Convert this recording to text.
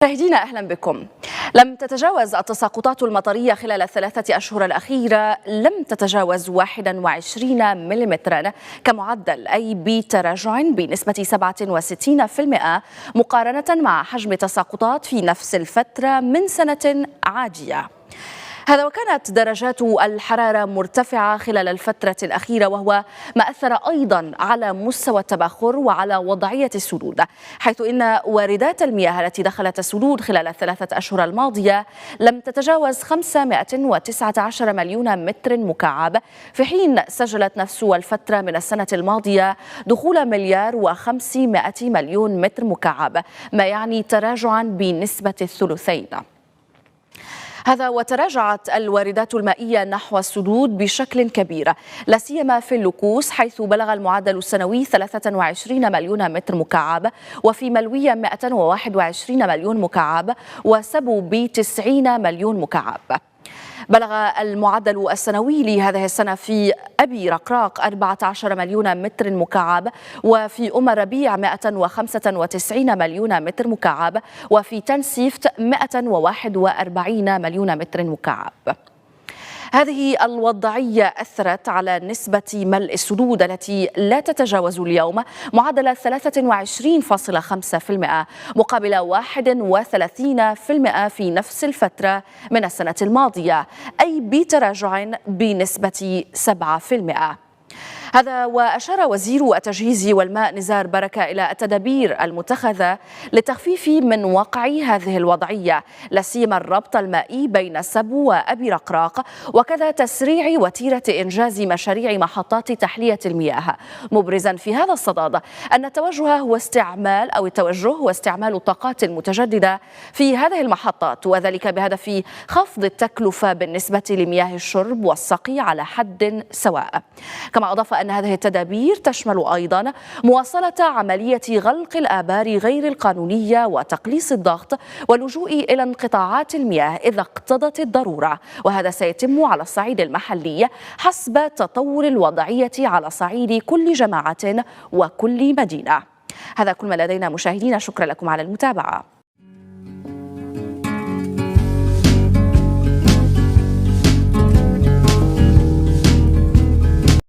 مشاهدينا أهلا بكم. لم تتجاوز التساقطات المطرية خلال الثلاثة أشهر الأخيرة لم تتجاوز 21 مليمترا كمعدل، أي بتراجع بنسبة 67% مقارنة مع حجم تساقطات في نفس الفترة من سنة عادية. هذا وكانت درجات الحرارة مرتفعة خلال الفترة الأخيرة، وهو ما أثر أيضا على مستوى التبخر وعلى وضعية السدود، حيث إن واردات المياه التي دخلت السدود خلال الثلاثة أشهر الماضية لم تتجاوز 519 مليون متر مكعب، في حين سجلت نفس الفترة من السنة الماضية دخول مليار و500 مليون متر مكعب، ما يعني تراجعا بنسبة الثلثين. هذا وتراجعت الواردات المائية نحو السدود بشكل كبير، لا سيما في اللكوس، حيث بلغ المعدل السنوي 23 مليون متر مكعب، وفي ملوية 121 مليون مكعب، وسبو ب90 مليون مكعب. بلغ المعدل السنوي لهذه السنة في أبي رقراق 14 مليون متر مكعب، وفي أم الربيع 195 مليون متر مكعب، وفي تنسيفت 141 مليون متر مكعب. هذه الوضعية أثرت على نسبة ملء السدود التي لا تتجاوز اليوم معدل 23.5% مقابل 31% في نفس الفترة من السنة الماضية، أي بتراجع بنسبة 7%. هذا وأشار وزير التجهيز والماء نزار بركة إلى التدابير المتخذة للتخفيف من وقع هذه الوضعية، لا سيما الربط المائي بين السبو وأبي رقراق، وكذا تسريع وتيرة إنجاز مشاريع محطات تحلية المياه، مبرزا في هذا الصدد أن التوجه هو استعمال الطاقات المتجددة في هذه المحطات، وذلك بهدف خفض التكلفة بالنسبة لمياه الشرب والسقي على حد سواء. كما أضاف أن هذه التدابير تشمل أيضا مواصلة عملية غلق الآبار غير القانونية وتقليص الضغط واللجوء إلى انقطاعات المياه إذا اقتضت الضرورة، وهذا سيتم على الصعيد المحلي حسب تطور الوضعية على صعيد كل جماعة وكل مدينة. هذا كل ما لدينا مشاهدينا، شكرا لكم على المتابعة.